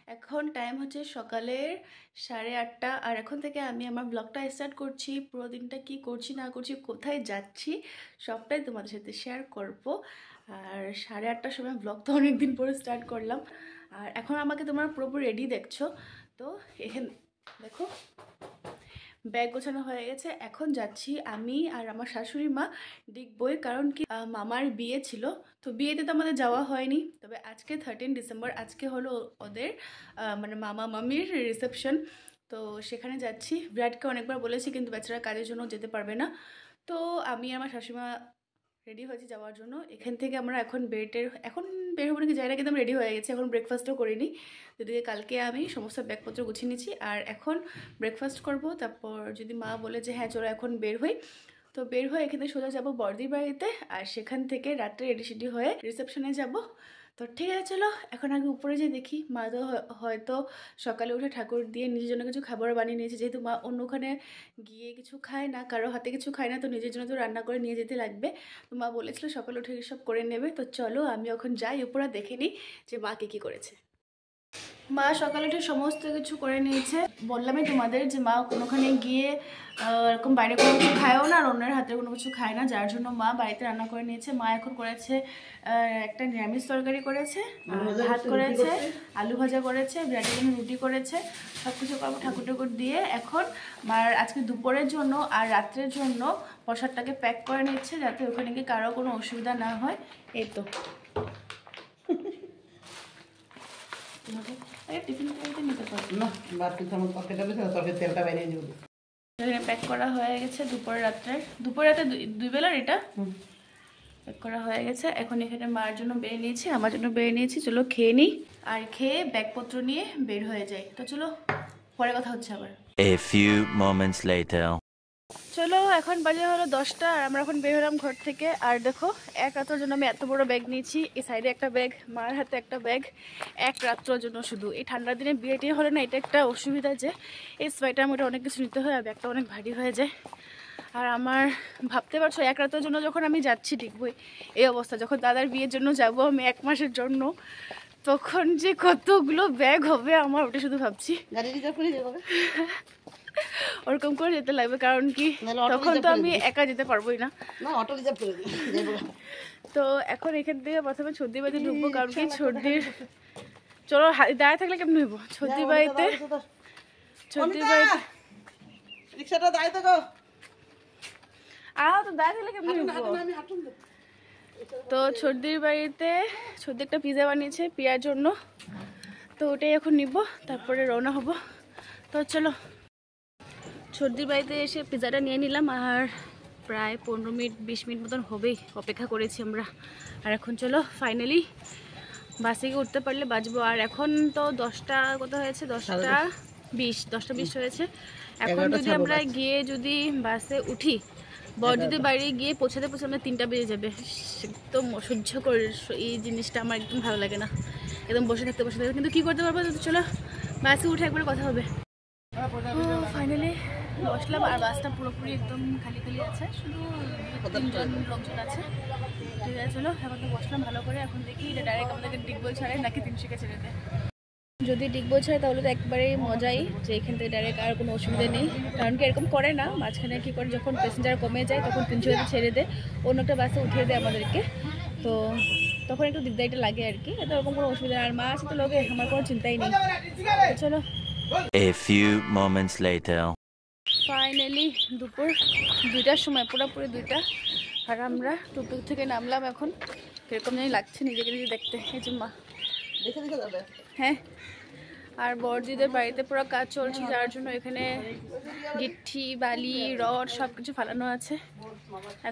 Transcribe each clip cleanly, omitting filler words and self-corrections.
এখন টাইম হচ্ছে সকালের 8:30 আর এখন থেকে আমি আমার ব্লগটা স্টার্ট করছি। পুরো দিনটা কি করছি না করছি, কোথায় যাচ্ছি সবটাই তোমাদের সাথে শেয়ার করব। আর 8:30টার সময় ব্লগ তো অনেকদিন পরে স্টার্ট করলাম। আর এখন আমাকে তোমরা পুরোপুরি রেডি দেখছো। তো এখানে দেখো ব্যাগ গোছানো হয়ে গেছে। এখন যাচ্ছি আমি আর আমার শাশুড়ি মা ডিগবই, কারণ কি মামার বিয়ে ছিল। তো বিয়েতে তো আমাদের যাওয়া হয়নি, তবে আজকে 13 ডিসেম্বর আজকে হলো ওদের মানে মামা মামির রিসেপশন। তো সেখানে যাচ্ছি। বিরাটকে অনেকবার বলেছি, কিন্তু বেচারা কাজের জন্য যেতে পারবে না। তো আমি আমার শাশুড়িমা রেডি হয়েছি যাওয়ার জন্য। এখান থেকে আমরা এখন এখন বের হবো নাকি যাই না, কিন্তু আমি রেডি হয়ে গেছি। এখন ব্রেকফাস্টও করিনি, যদিও কালকে আমি সমস্ত ব্যাগপত্র গুছিয়ে নিয়েছি। আর এখন ব্রেকফাস্ট করব, তারপর যদি মা বলে যে হ্যাঁ চলো এখন বের হই, তো বের হয়ে এখানে সোজা যাবো বর্দির বাড়িতে। আর সেখান থেকে রাত্রে রেডি সেডি হয়ে রিসেপশনে যাব। তো ঠিক আছে চলো এখন আগে উপরে যেয়ে দেখি। মা তো হয়তো সকালে উঠে ঠাকুর দিয়ে নিজের জন্য কিছু খাবার বানিয়ে নিয়েছে, যেহেতু মা অন্যখানে গিয়ে কিছু খায় না, কারো হাতে কিছু খায় না, তো নিজের জন্য তো রান্না করে নিয়ে যেতে লাগবে। তো মা বলেছিল সকালে উঠে সব করে নেবে। তো চলো আমি এখন যাই উপরে, দেখে নিই যে মা কী করেছে। মা সকালে উঠে সমস্ত কিছু করে নিয়েছে। বললামই তোমাদের যে মা কোনোখানে গিয়ে এরকম বাইরে কোনো কিছু খায়ও না, আর অন্যের হাতে কোনো কিছু খায় না, যার জন্য মা বাড়িতে রান্না করে নিয়েছে। মা এখন করেছে একটা নিরামিষ তরকারি করেছে, ভাত করেছে, আলু ভাজা করেছে, বিরাটের জন্য রুটি করেছে, সব কিছু করবো ঠাকুর ঠাকুর দিয়ে। এখন মার আজকে দুপুরের জন্য আর রাত্রের জন্য প্রসাদটাকে প্যাক করে নিচ্ছে, যাতে ওখানে গিয়ে কারো কোনো অসুবিধা না হয়। এই তো প্যাক করা হয়ে গেছে দুপুর রাতে দুই বেলার এটা প্যাক করা হয়ে গেছে। এখন এখানে মার জন্য বেড়ে নিয়েছি, আমার জন্য বেড়ে নিয়েছি। চলো খেয়ে নিই, আর খেয়ে ব্যাগপত্র নিয়ে বের হয়ে যাই। তো চলো পরে কথা হচ্ছে আবার। A few moments later. চলো এখন বাজে হলো 10টা, আর আমরা এখন বের হলাম ঘর থেকে। আর দেখো এক রাত্রের জন্য আমি এত বড় ব্যাগ নিয়েছি। এই সাইডে একটা ব্যাগ, মার হাতে একটা ব্যাগ, এক রাত্রের জন্য শুধু। এই ঠান্ডার দিনে বিয়ে টিয়ে হলে না, এটা একটা অসুবিধা যে এই সোয়েটার মোটা অনেক কিছু নিতে হয়, আর ব্যাগটা অনেক ভারী হয়ে যায়। আর আমার ভাবতে পারছো এক রাতের জন্য যখন আমি যাচ্ছি ডিগবই, এই অবস্থা। যখন দাদার বিয়ের জন্য যাব আমি 1 মাসের জন্য, তখন যে কতগুলো ব্যাগ হবে আমার, ওটা শুধু ভাবছি। ওরকম করে যেতে লাগবে, কারণ কি তখন তো আমি একা যেতে পারবোই না। তো এখন এখান থেকে প্রথমে ছর্দির বাড়িতে ঢুকবো, কারণ কি ছর্দির চলো দাঁড়িয়ে থাকলে কেমন হইব। ছর্দির বাড়িতে রিক্সাটা দাঁড়িয়ে থাকো। তো দাঁড়িয়ে থাকলে কেমন হইব। তো ছর্দির বাড়িতে ছর্দি একটা পিজা বানিয়েছে পিয়ার জন্য, তো ওটাই এখন নিব, তারপরে রওনা হব। তো চলো ছর্দির বাড়িতে এসে পিজাটা নিয়ে নিলাম, আর প্রায় 15 মিনিট 20 মিনিট মতন হবেই অপেক্ষা করেছি আমরা। আর এখন চলো ফাইনালি বাসে গিয়ে উঠতে পারলে বাঁচবো। আর এখন তো 10টা কত হয়েছে, 10টা 20 হয়েছে। এখন যদি আমরা গিয়ে যদি বাসে উঠি, বড়দিদের বাইরে গিয়ে পৌঁছাতে আমরা 3টা বেজে যাবে। একদম অসহ্য করে এই জিনিসটা, আমার একদম ভালো লাগে না, একদম বসে থাকতে। কিন্তু কী করতে পারবো, তো চলো বাসে উঠে একবার কথা হবে। ফাইনালি বসলাম, আর বাসটা পুরোপুরি একদম খালি খালি আছে, শুধু 3জন লোকজন আছে। ঠিক আছে চলো এখন তো বসলাম ভালো করে। এখন দেখি এটা ডাইরেক্ট আমাদেরকে ডিগবই ছাড়ে নাকি তিনশিকা ছেড়ে দেয়। যদি ডিগবই ছাড়ে তাহলে তো একবারেই মজাই, যে এখান থেকে ডাইরেক্ট আর কোনো অসুবিধা নেই। কারণ কি এরকম করে না, মাঝখানে কী করে যখন প্যাসেঞ্জার কমে যায় তখন 300 ছেড়ে দেয়, অন্য একটা বাসে উঠিয়ে দেয় আমাদেরকে। তো তখন একটু দিকদারিটা লাগে আর কি, এত ওরকম কোনো অসুবিধা। আর মা আছে তো লোকে, আমার কোনো চিন্তাই নেই। চলো A few moments later. Finally দুপুর 2টার সময়, পুরোপুরি 2টা, আর আমরা টুকটুক থেকে নামলাম। এখন কিরকম জানি লাগছে নিজেকে নিজে দেখতে। এই যে মা দেখে দেখে যাবে। হ্যাঁ, আর বড়দিদের বাড়িতে পুরো কাজ চলছে, যার জন্য এখানে গিট্টি বালি রড সব কিছু ফালানো আছে।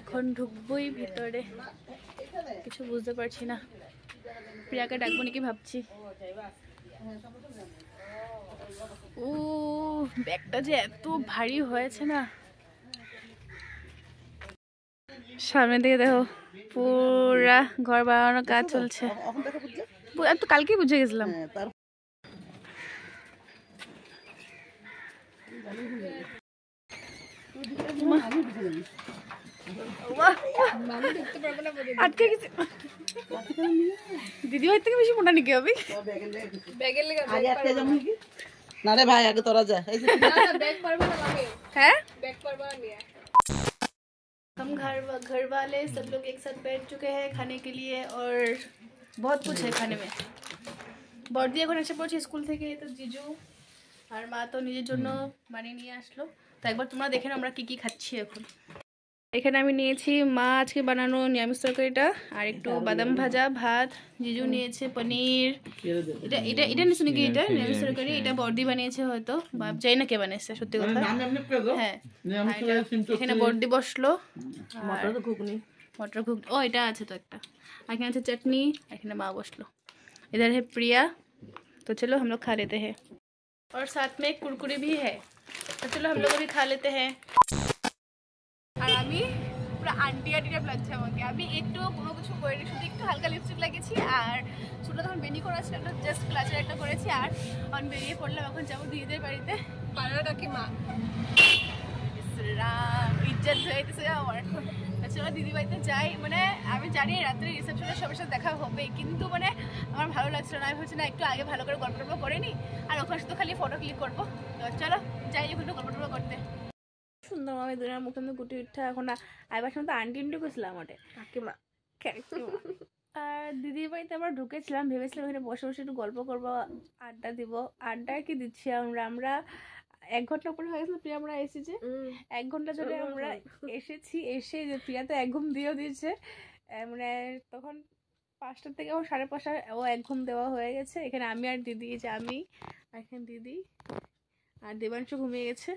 এখন ঢুকবই ভিতরে, কিছু বুঝতে পারছি না। প্রিয়াকে ডাকবো নাকি ভাবছি। ও ব্যাগটা যে এত ভারী হয়েছে না। সামনে দিকে দেখো পুরা ঘর বানানোর কাজ চলছে। তো কালকেই বুঝে গেছিলাম। আটকে গেছে দিদি ভাই থেকে বেশি মোটা নাকি হবে না রে ভাই আগে তোরা যা এই যে हैं हम घर वाले सब लोग एक साथ बैठ चुके हैं खाने के लिए और बहुत कुछ है खाने में বড়দি এখন এসে পড়ছে স্কুল থেকে তো জিজু আর মা তো নিজের জন্য বানিয়ে নিয়ে আসলো তো একবার তোমরা দেখে নাও আমরা কি কি খাচ্ছি এখন এখানে আমি নিয়েছি মা আজকে বানানো নিরামিষ তরকারিটা আর একটু বাদাম ভাজা ভাত জিজু নিয়েছে পনির এটা এটা এটা নিয়েছে নাকি এটা নিরামিষ তরকারি এটা বড়দি বানিয়েছে হয়তো বা জানি না কে বানিয়েছে সত্যি কথা হ্যাঁ এখানে বড়দি বসলো মটর ঘুগনি ও এটা আছে তো একটা এখানে আছে चटनी এখানে মা বসলো इधर है प्रिया तो चलो हम लोग खा लेते हैं और साथ में एक कुरकुरे भी है तो चलो हम लोग भी खा लेते हैं আর আমি পুরো আন্টি আন্টিটা লাগছে আমাকে আমি একটু কোনো কিছু করিনি শুধু একটু হালকা লিপস্টিক লাগিয়েছি আর চুলটা তখন বেনি করা ছিল একটা জাস্ট ক্লাচার একটা করেছি আর আমি বেরিয়ে পড়লাম এখন যাবো দিদিদের বাড়িতে পাড়ার কাকিমা ইজ্জত হয়েছে আমার চলো দিদি বাড়িতে যাই মানে আমি জানি রাত্রে রিসেপশনের সবার সাথে দেখা হবে কিন্তু মানে আমার ভালো লাগছিল না আমি ভাবছি না একটু আগে ভালো করে গল্প টল্প করে নিই আর ওখানে শুধু খালি ফটো ক্লিক করবো তো চলো যাই ওখানে গল্প টল্প করতে সুন্দর আমি দুনিয়ার মুখে গুটি উঠা এখন আইবার সময় তো আন্টি আন্টি করছিলাম ওটা কাকিমা আর দিদির বাড়িতে আমরা ঢুকেছিলাম ভেবেছিলাম ওখানে বসে বসে একটু গল্প করবো আড্ডা দিব আড্ডা কি দিচ্ছি আমরা 1 ঘন্টা পরে হয়ে গেছিল প্রিয়া আমরা এসেছি 1 ঘন্টা ধরে আমরা এসেছি এসে যে প্রিয়া তো 1 ঘুম দিয়েও দিয়েছে মানে তখন 5টা থেকে ও 5:30 ও 1 ঘুম দেওয়া হয়ে গেছে এখানে আমি আর দিদি যে আমি আর এখানে দিদি আর দেবাংশু ঘুমিয়ে গেছে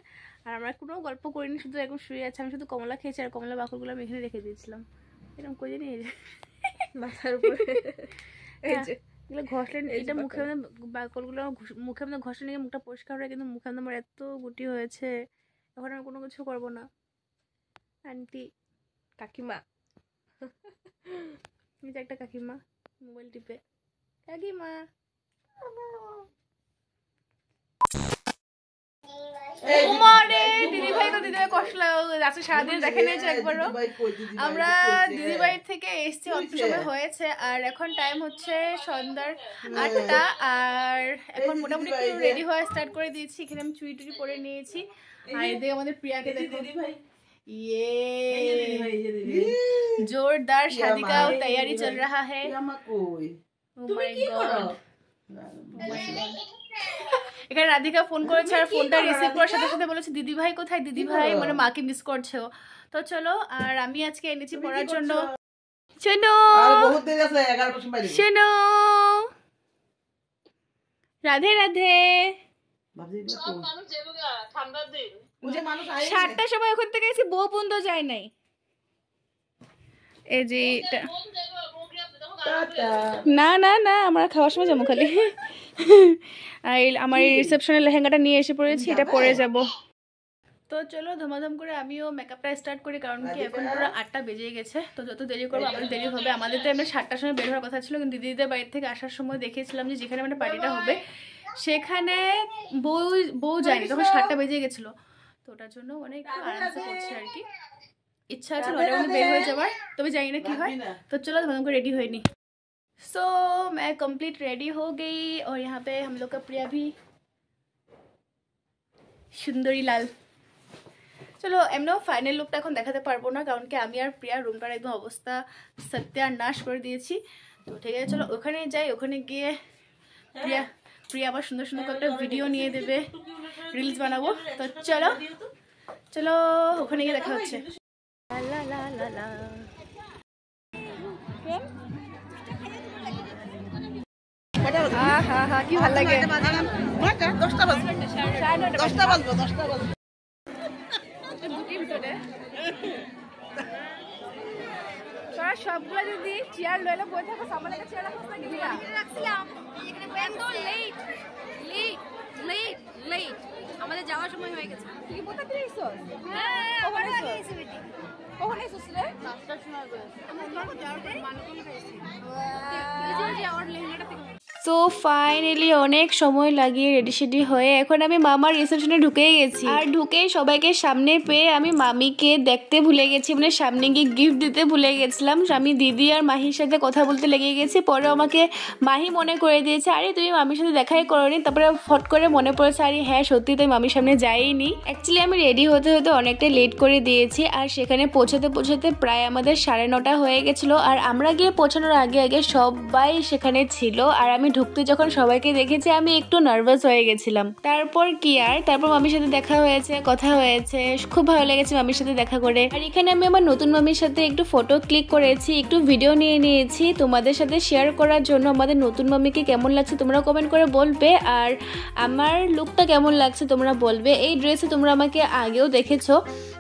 আর আমরা কোনো গল্প করিনি শুধু এখন শুয়ে আছে আমি শুধু কমলা খেয়েছি আর কমলা বাকলগুলো আমি এখানে রেখে দিয়েছিলাম এরকম করে নিয়ে মাথার উপরে এগুলো ঘষলেন এটা মুখে বাকলগুলো মুখে মধ্যে ঘষলে নিয়ে মুখটা পরিষ্কার হয় কিন্তু মুখে আমার এত গুটি হয়েছে এখন আমি কোনো কিছু করবো না আন্টি কাকিমা এই যে একটা কাকিমা মোবাইল টিপে কাকিমা দিদি ভাই তো দিদি ভাই কষ্ট লাগে সারাদিন দেখে নিয়েছে একবারও আমরা দিদি বাড়ির থেকে এসছি অল্প সময় হয়েছে আর এখন টাইম হচ্ছে সন্ধ্যার 8টা আর এখন মোটামুটি রেডি হওয়া স্টার্ট করে দিয়েছি এখানে আমি চুড়ি টুড়ি পরে নিয়েছি আর এদিকে আমাদের প্রিয়াকে দেখো ये जोरदार शादी का तैयारी चल रहा है এখানে রাধিকা ফোন করেছে আর ফোনটা রিসিভ করার সাথে সাথে বলেছে দিদি ভাই কোথায় দিদি ভাই মানে মাকে মিস করছে তো চলো আর আমি আজকে এনেছি পড়ার জন্য শোনো শোনো রাধে রাধে 7টার সময় ওখান থেকে এসে বউ বন্ধ যায় নাই এই যে না না না আমরা খাওয়ার সময় যাবো খালি আর আমার এই রিসেপশনের লেহেঙ্গাটা নিয়ে এসে পড়েছি এটা পরে যাব তো চলো ধমাধম করে আমিও মেকআপটা স্টার্ট করি কারণ কি এখন পুরো 8টা বেজে গেছে তো যত দেরি করবো আমাদের দেরি হবে আমাদের তো এমনি 7টার সময় বের হওয়ার কথা ছিল কিন্তু দিদিদের বাড়ি থেকে আসার সময় দেখেছিলাম যে যেখানে মানে পার্টিটা হবে সেখানে বউ যায়নি তখন 7টা বেজে গেছিলো তো ওটার জন্য মানে একটু আরামসে করছে আর কি इच्छा है चलो बेर हो जाए तब जानी ना कि तो चलो हम को रेडी होनी सो मैं कंप्लीट रेडी हो गई और यहाँ पे हम लोग का प्रिया भी सुंदरी लाल चलो एमनो फाइनल लुकटा এখন দেখাতে পারবো না কারণ কি আমি আর প্রিয়া রুমটার একদম অবস্থা সত্যানাশ করে দিয়েছি তো ঠিক আছে চলো ওখানে যাই ওখানে গিয়ে প্রিয়া আবার সুন্দর সুন্দর একটা ভিডিও নিয়ে দেবে রিলস বানাবো তো চলো চলো ওখানে গিয়ে দেখা হচ্ছে লা লা লা লা হ্যাঁ হ্যাঁ কি ভালো লাগে 10টা বাজবে 10টা বাজবে তোরা সবগুলো যদি চেয়ার লইলে বই থাকো সামনে একটা চেয়ার রাখছ নাকি দিলা রাখছিলাম এখানে এত লেট লেট লেট লেট আমাদের যাওয়ার সময় হয়ে গেছে তুই কোথা থেকে এসেছ হ্যাঁ ওখানে এসেছি বেটি ওখানে এসেছিস রে 5টার সময় গেছে আমরা যাওয়ার পর মানকল গেছি এই যে আর লেহেঙ্গাটা থেকে সো ফাইনালি অনেক সময় লাগিয়ে রেডি সেডি হয়ে এখন আমি মামার রিসেপশনে ঢুকেই গেছি। আর ঢুকেই সবাইকে সামনে পেয়ে আমি মামিকে দেখতে ভুলে গেছি, মানে সামনে গিয়ে গিফট দিতে ভুলে গেছিলাম। আমি দিদি আর মাহির সাথে কথা বলতে লেগে গেছি। পরে আমাকে মাহি মনে করে দিয়েছে, আরে তুমি মামির সাথে দেখাই করোনি। তারপরে ফট করে মনে পড়েছে, আরে হ্যাঁ সত্যি তো মামির সামনে যাইনি। অ্যাকচুয়ালি আমি রেডি হতে হতে অনেকটা লেট করে দিয়েছি। আর সেখানে পৌঁছাতে পৌঁছাতে প্রায় আমাদের 9:30 হয়ে গেছিলো। আর আমরা গিয়ে পৌঁছানোর আগে আগে সবাই সেখানে ছিল। আর আমি ঢুকতে যখন সবাইকে দেখেছি আমি একটু নার্ভাস হয়ে গেছিলাম। তারপর কি আর তারপর মামির সাথে দেখা হয়েছে, কথা হয়েছে, খুব ভালো লেগেছে মামির সাথে দেখা করে। আর এখানে আমি আমার নতুন মামির সাথে একটু ফটো ক্লিক করেছি, একটু ভিডিও নিয়ে নিয়েছি তোমাদের সাথে শেয়ার করার জন্য। আমাদের নতুন মামিকে কেমন লাগছে তোমরা কমেন্ট করে বলবে, আর আমার লুকটা কেমন লাগছে তোমরা বলবে। এই ড্রেসে তোমরা আমাকে আগেও দেখেছো,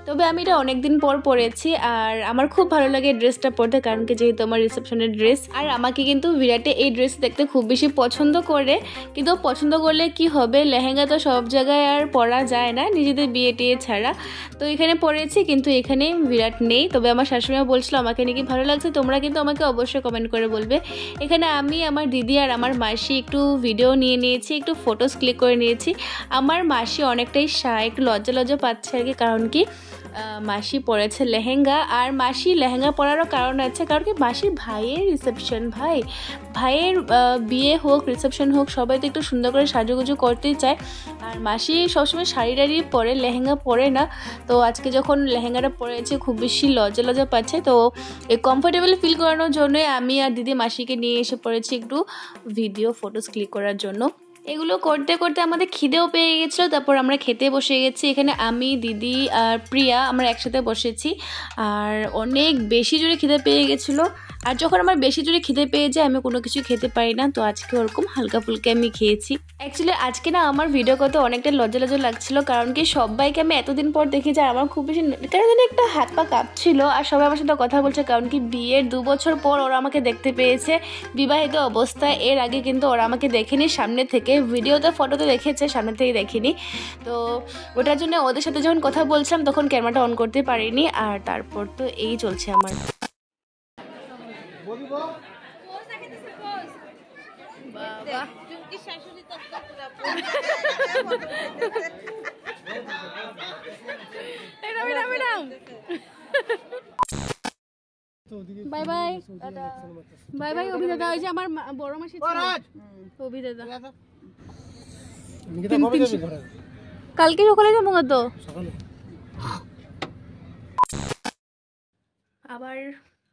তবে আমি এটা অনেকদিন পর পরেছি। আর আমার খুব ভালো লাগে ড্রেসটা পরতে, কারণ কি যেহেতু আমার রিসেপশনের ড্রেস। আর আমাকে কিন্তু বিরাটে এই ড্রেস দেখতে খুব বেশি পছন্দ করে, কিন্তু পছন্দ করলে কি হবে, লেহেঙ্গা তো সব জায়গায় আর পরা যায় না নিজেদের বিয়ে টিয়ে ছাড়া। তো এখানে পরেছি, কিন্তু এখানে বিরাট নেই। তবে আমার শাশুড়িমা বলছিল আমাকে নাকি ভালো লাগছে, তোমরা কিন্তু আমাকে অবশ্যই কমেন্ট করে বলবে। এখানে আমি, আমার দিদি আর আমার মাসি একটু ভিডিও নিয়ে নিয়েছি, একটু ফটোস ক্লিক করে নিয়েছি। আমার মাসি অনেকটাই শাই, একটু লজ্জা লজ্জা পাচ্ছে আর কি, কারণ কি মাসি পরেছে লেহেঙ্গা। আর মাসি লেহেঙ্গা পরারও কারণ আছে, কারণ কি মাসির ভাইয়ের রিসেপশন, ভাইয়ের বিয়ে হোক রিসেপশন হোক সবাই তো একটু সুন্দর করে সাজুগুজু করতেই চায়। আর মাসি সবসময় শাড়ি টাড়ি পরে, লেহেঙ্গা পরে না। তো আজকে যখন লেহেঙ্গাটা পরেছে খুব বেশি লজ্জা লজ্জা পাচ্ছে। তো এই কমফোর্টেবল ফিল করানোর জন্যই আমি আর দিদি মাসিকে নিয়ে এসে পড়েছি একটু ভিডিও ফটোস ক্লিক করার জন্য। এগুলো করতে করতে আমাদের খিদেও পেয়ে গেছিলো। তারপর আমরা খেতে বসে গেছি। এখানে আমি, দিদি আর প্রিয়া আমরা একসাথে বসেছি। আর অনেক বেশি জোরে খিদে পেয়ে গেছিলো। আর যখন আমার বেশি জোরে খিদে পেয়ে যায় আমি কোনো কিছু খেতে পারি না। তো আজকে ওরকম হালকা ফুলকা আমি খেয়েছি। অ্যাকচুয়ালি আজকে না আমার ভিডিও করতে অনেকটা লজ্জা লজ্জা লাগছিলো, কারণ কি সবাইকে আমি এতদিন পর দেখেছি। আর আমার খুব বেশি কারণ একটা হাত পা কাঁপছিল। আর সবাই আমার সাথে কথা বলছে, কারণ কি বিয়ের 2 বছর পর ওরা আমাকে দেখতে পেয়েছে বিবাহিত অবস্থায়। এর আগে কিন্তু ওরা আমাকে দেখেনি সামনে থেকে, ভিডিওতে ফটোতে দেখেছে, সামনে থেকে দেখিনি। তো ওটার জন্য ওদের সাথে যখন কথা বলছিলাম তখন ক্যামেরাটা অন করতে পারিনি। আর তারপর তো এই চলছে আমার। বাই বাই বাই বাই অভিদাদা। ওই যে আমার বড় মাসি অভিদাদা কালকে সকালে যাবো তো। আবার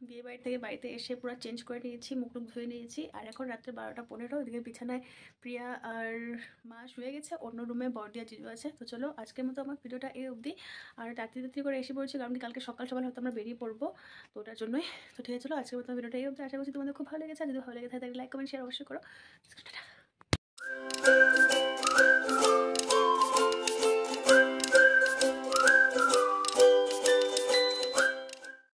বিয়ে বাড়ি থেকে বাড়িতে এসে পুরো চেঞ্জ করে নিয়েছি, মুখ টুক ধুয়ে নিয়েছি। আর এখন রাত্রে 12:15 ওদিকে বিছানায় প্রিয়া আর মা শুয়ে গেছে, অন্য রুমে বড়দি আর জিজু আছে। তো চলো আজকের মতো আমার ভিডিওটা এই অবধি। আর রাত্রি করে এসে পড়েছি, কারণ কালকে সকাল সকাল হয়তো আমরা বেরিয়ে পড়বো, তো ওটার জন্যই। তো ঠিক আছে চলো আজকের মতো ভিডিওটা এই অবধি। আশা করছি তোমাদের খুব ভালো লেগেছে। যদি ভালো লেগে থাকে তাহলে লাইক কমেন্ট শেয়ার অবশ্যই করো।